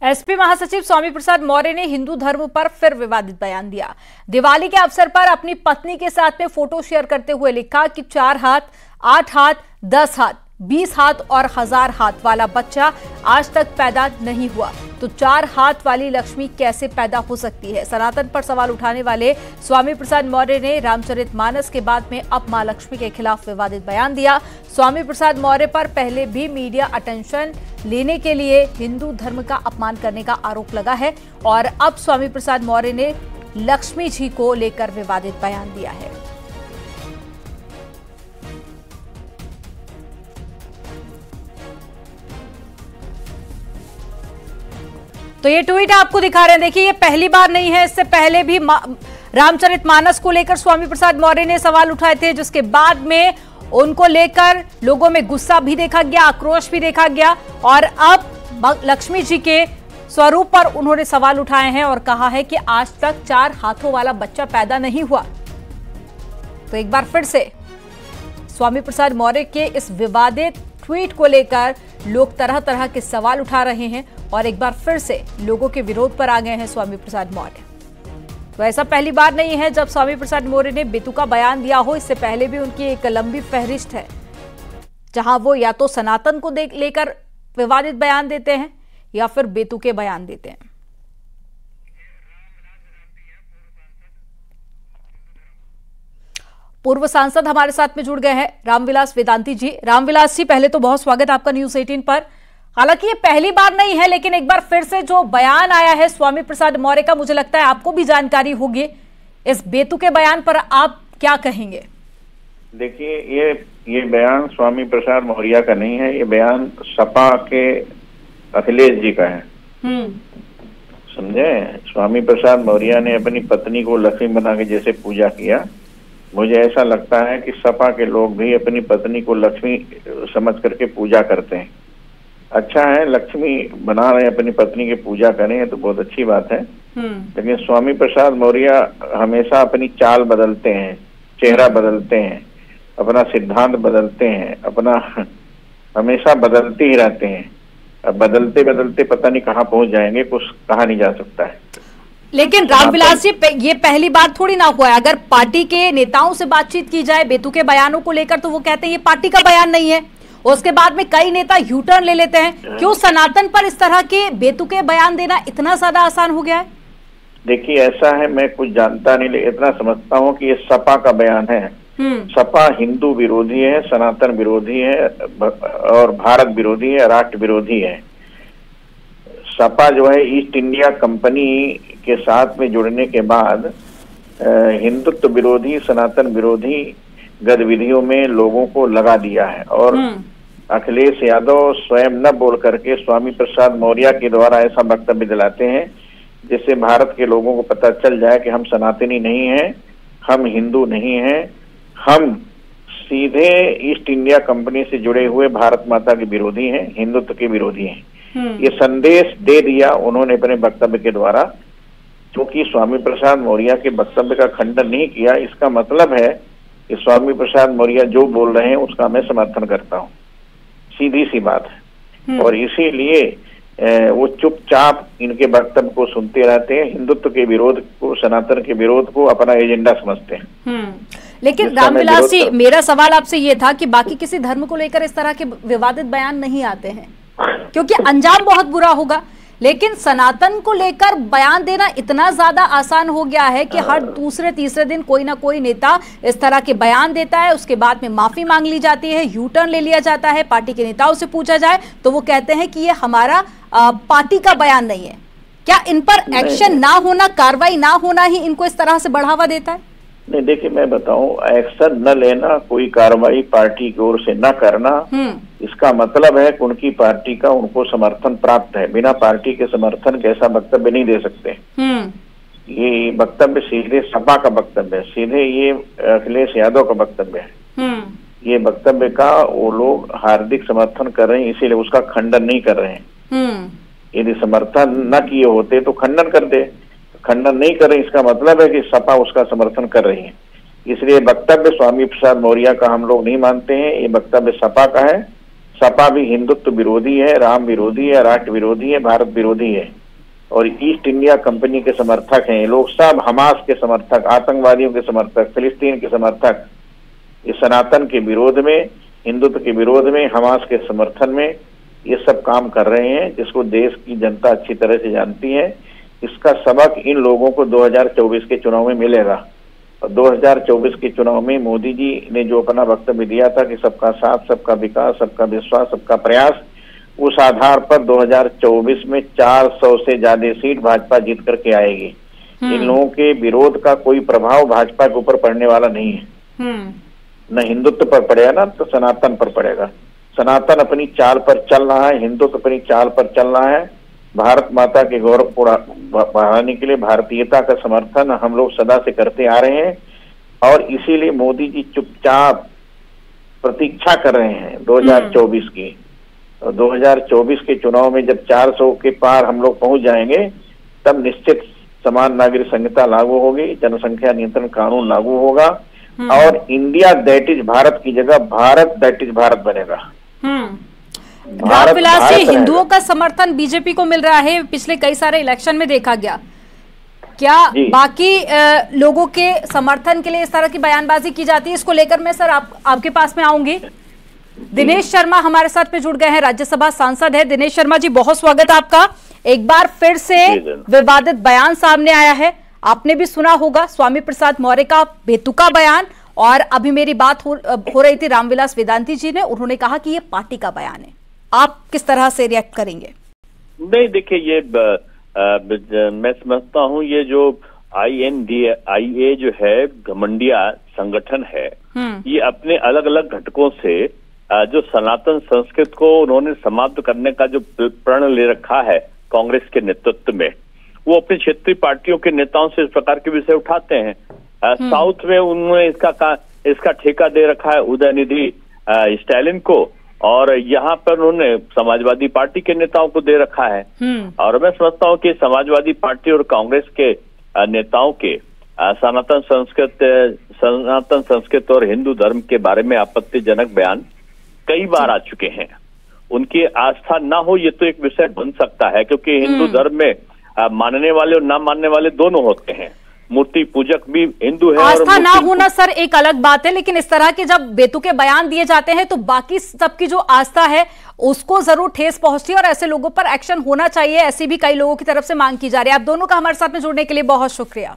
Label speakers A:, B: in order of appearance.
A: SP महासचिव स्वामी प्रसाद मौर्य ने हिंदू धर्म पर फिर विवादित बयान दिया। दिवाली के अवसर पर अपनी पत्नी के साथ में फोटो शेयर करते हुए लिखा कि 4 हाथ, 8 हाथ, 10 हाथ, 20 हाथ और 1000 हाथ वाला बच्चा आज तक पैदा नहीं हुआ, तो 4 हाथ वाली लक्ष्मी कैसे पैदा हो सकती है। सनातन पर सवाल उठाने वाले स्वामी प्रसाद मौर्य ने रामचरितमानस के बाद में अब मां लक्ष्मी के खिलाफ विवादित बयान दिया। स्वामी प्रसाद मौर्य पर पहले भी मीडिया अटेंशन लेने के लिए हिंदू धर्म का अपमान करने का आरोप लगा है और अब स्वामी प्रसाद मौर्य ने लक्ष्मी जी को लेकर विवादित बयान दिया है। तो ये ट्वीट आपको दिखा रहे हैं, देखिए ये पहली बार नहीं है, इससे पहले भी रामचरितमानस को लेकर स्वामी प्रसाद मौर्य ने सवाल उठाए थे, जिसके बाद में उनको लेकर लोगों में गुस्सा भी देखा गया, आक्रोश भी देखा गया और अब लक्ष्मी जी के स्वरूप पर उन्होंने सवाल उठाए हैं और कहा है कि आज तक 4 हाथों वाला बच्चा पैदा नहीं हुआ। तो एक बार फिर से स्वामी प्रसाद मौर्य के इस विवादित ट्वीट को लेकर लोग तरह तरह के सवाल उठा रहे हैं और एक बार फिर से लोगों के विरोध पर आ गए हैं स्वामी प्रसाद मौर्य। तो ऐसा पहली बार नहीं है जब स्वामी प्रसाद मौर्य ने बेतुका बयान दिया हो, इससे पहले भी उनकी एक लंबी फहरिस्त है जहां वो या तो सनातन को लेकर विवादित बयान देते हैं या फिर बेतुके बयान देते हैं। पूर्व सांसद हमारे साथ में जुड़ गए हैं रामविलास वेदांती जी। रामविलास जी, पहले तो बहुत स्वागत आपका न्यूज़ 18 पर। हालांकि ये पहली बार नहीं है, लेकिन एक बार फिर से जो बयान आया है स्वामी प्रसाद मौर्य का, मुझे लगता है आपको भी जानकारी होगी। इस बेतुके बयान पर आप क्या कहेंगे?
B: देखिए, ये बयान स्वामी प्रसाद मौर्य का नहीं है, ये बयान सपा के अखिलेश जी का है। समझे? स्वामी प्रसाद मौर्य ने अपनी पत्नी को लक्ष्मी बना के जैसे पूजा किया, मुझे ऐसा लगता है कि सपा के लोग भी अपनी पत्नी को लक्ष्मी समझ करके पूजा करते हैं। अच्छा है, लक्ष्मी बना रहे अपनी पत्नी की पूजा करें तो बहुत अच्छी बात है, लेकिन स्वामी प्रसाद मौर्य हमेशा अपनी चाल बदलते हैं, चेहरा बदलते हैं, अपना सिद्धांत बदलते हैं, अपना हमेशा बदलते ही रहते हैं। अब बदलते बदलते पता नहीं कहाँ पहुंच जाएंगे, कुछ कहा नहीं जा सकता है।
A: लेकिन रामविलास जी, ये पहली बार थोड़ी ना हुआ है। अगर पार्टी के नेताओं से बातचीत की जाए बेतुके बयानों को लेकर तो वो कहते हैं ये पार्टी का बयान नहीं है। उसके बाद में कई नेता यू टर्न ले लेते हैं। क्यों सनातन पर इस तरह के बेतुके बयान देना इतना ज्यादा आसान हो गया है?
B: देखिए, ऐसा है, मैं कुछ जानता नहीं, लेकिन इतना समझता हूँ कि ये सपा का बयान है। सपा हिंदू विरोधी है, सनातन विरोधी है और भारत विरोधी है, राष्ट्र विरोधी है। सपा जो है ईस्ट इंडिया कंपनी के साथ में जुड़ने के बाद हिंदुत्व विरोधी, सनातन विरोधी गतिविधियों में लोगों को लगा दिया है और अखिलेश यादव स्वयं न बोल करके स्वामी प्रसाद मौर्य के द्वारा ऐसा वक्तव्य दिलाते हैं जिससे भारत के लोगों को पता चल जाए कि हम सनातनी नहीं हैं, हम हिंदू नहीं हैं, हम सीधे ईस्ट इंडिया कंपनी से जुड़े हुए भारत माता के विरोधी हैं, हिंदुत्व के विरोधी हैं। ये संदेश दे दिया उन्होंने अपने वक्तव्य के द्वारा, क्योंकि स्वामी प्रसाद मौर्य के वक्तव्य का खंडन नहीं किया। इसका मतलब है कि स्वामी प्रसाद मौर्य जो बोल रहे हैं उसका मैं समर्थन करता हूँ, सीधी सी बात है। और इसीलिए वो चुपचाप इनके वक्तव्य को सुनते रहते हैं, हिंदुत्व के विरोध को, सनातन के विरोध को अपना एजेंडा समझते हैं।
A: लेकिन रामविलास जी, मेरा सवाल आपसे ये था कि बाकी किसी धर्म को लेकर इस तरह के विवादित बयान नहीं आते हैं क्योंकि अंजाम बहुत बुरा होगा, लेकिन सनातन को लेकर बयान देना इतना ज्यादा आसान हो गया है कि हर दूसरे तीसरे दिन कोई ना कोई नेता इस तरह के बयान देता है, उसके बाद में माफी मांग ली जाती है, यू टर्न ले लिया जाता है। पार्टी के नेताओं से पूछा जाए तो वो कहते हैं कि ये हमारा पार्टी का बयान नहीं है। क्या इन पर एक्शन ना होना, कार्रवाई ना होना ही इनको इस तरह से बढ़ावा देता है?
B: नहीं, देखिए मैं बताऊं, एक्शन न लेना, कोई कार्रवाई पार्टी की ओर से न करना, इसका मतलब है कि उनकी पार्टी का उनको समर्थन प्राप्त है। बिना पार्टी के समर्थन के ऐसा वक्तव्य नहीं दे सकते। ये वक्तव्य सीधे सपा का वक्तव्य है, सीधे ये अखिलेश यादव का वक्तव्य है। ये वक्तव्य का वो लोग हार्दिक समर्थन कर रहे हैं, इसीलिए उसका खंडन नहीं कर रहे हैं। यदि समर्थन न किए होते तो खंडन कर दे, खंडन नहीं कर रहे, इसका मतलब है कि सपा उसका समर्थन कर रही है। इसलिए वक्तव्य स्वामी प्रसाद मौर्य का हम लोग नहीं मानते हैं, ये वक्तव्य सपा का है सपा भी हिंदुत्व विरोधी है, राम विरोधी है, राष्ट्र विरोधी है, भारत विरोधी है और ईस्ट इंडिया कंपनी के समर्थक हैं। ये लोग सब हमास के समर्थक, आतंकवादियों के समर्थक, फिलिस्तीन के समर्थक, इस सनातन के विरोध में, हिंदुत्व के विरोध में, हमास के समर्थन में ये सब काम कर रहे हैं, जिसको देश की जनता अच्छी तरह से जानती है। इसका सबक इन लोगों को 2024 के चुनाव में मिलेगा। और 2024 के चुनाव में मोदी जी ने जो अपना वक्तव्य दिया था कि सबका साथ, सबका विकास, सबका विश्वास, सबका प्रयास, उस आधार पर 2024 में 400 से ज्यादा सीट भाजपा जीत करके आएगी। इन लोगों के विरोध का कोई प्रभाव भाजपा के ऊपर पड़ने वाला नहीं है। न हिंदुत्व पर पड़ेगा ना तो सनातन पर पड़ेगा। सनातन अपनी चाल पर चल रहा है, हिंदुत्व अपनी चाल पर चल रहा है। भारत माता के गौरव को बढ़ाने के लिए भारतीयता का समर्थन हम लोग सदा से करते आ रहे हैं और इसीलिए मोदी जी चुपचाप प्रतीक्षा कर रहे हैं 2024 की। तो 2024 के चुनाव में जब 400 के पार हम लोग पहुंच जाएंगे तब निश्चित समान नागरिक संहिता लागू होगी, जनसंख्या नियंत्रण कानून लागू होगा और इंडिया दैट इज भारत की जगह भारत दैट इज भारत बनेगा।
A: रामविलास जी, हिंदुओं का समर्थन बीजेपी को मिल रहा है, पिछले कई सारे इलेक्शन में देखा गया। क्या बाकी लोगों के समर्थन के लिए इस तरह की बयानबाजी की जाती है? इसको लेकर मैं सर आपके पास में आऊंगी। दिनेश शर्मा हमारे साथ में जुड़ गए हैं, राज्यसभा सांसद है। दिनेश शर्मा जी, बहुत स्वागत है आपका। एक बार फिर से विवादित बयान सामने आया है, आपने भी सुना होगा, स्वामी प्रसाद मौर्य का बेतुका बयान। और अभी मेरी बात हो रही थी रामविलास वेदांती जी ने, उन्होंने कहा कि ये पार्टी का बयान है। आप किस तरह से रिएक्ट करेंगे?
C: नहीं, देखिए, ये मैं समझता हूँ ये जो INDIA जो है घमंडिया संगठन है, ये अपने अलग अलग घटकों से जो सनातन संस्कृत को उन्होंने समाप्त करने का जो प्रण ले रखा है कांग्रेस के नेतृत्व में, वो अपनी क्षेत्रीय पार्टियों के नेताओं से इस प्रकार के विषय उठाते हैं। साउथ में उन्होंने इसका ठेका दे रखा है उदयनिधि स्टालिन को और यहाँ पर उन्होंने समाजवादी पार्टी के नेताओं को दे रखा है। और मैं समझता हूँ कि समाजवादी पार्टी और कांग्रेस के नेताओं के सनातन संस्कृत और हिंदू धर्म के बारे में आपत्तिजनक बयान कई बार आ चुके हैं। उनकी आस्था ना हो ये तो एक विषय बन सकता है, क्योंकि हिंदू धर्म में मानने वाले और ना मानने वाले दोनों होते हैं। मूर्ति पूजक भी हिंदू है।
A: आस्था ना होना सर एक अलग बात है, लेकिन इस तरह के जब बेतुके बयान दिए जाते हैं तो बाकी सबकी जो आस्था है उसको जरूर ठेस पहुंचती है और ऐसे लोगों पर एक्शन होना चाहिए, ऐसी भी कई लोगों की तरफ से मांग की जा रही है। आप दोनों का हमारे साथ में जुड़ने के लिए बहुत शुक्रिया।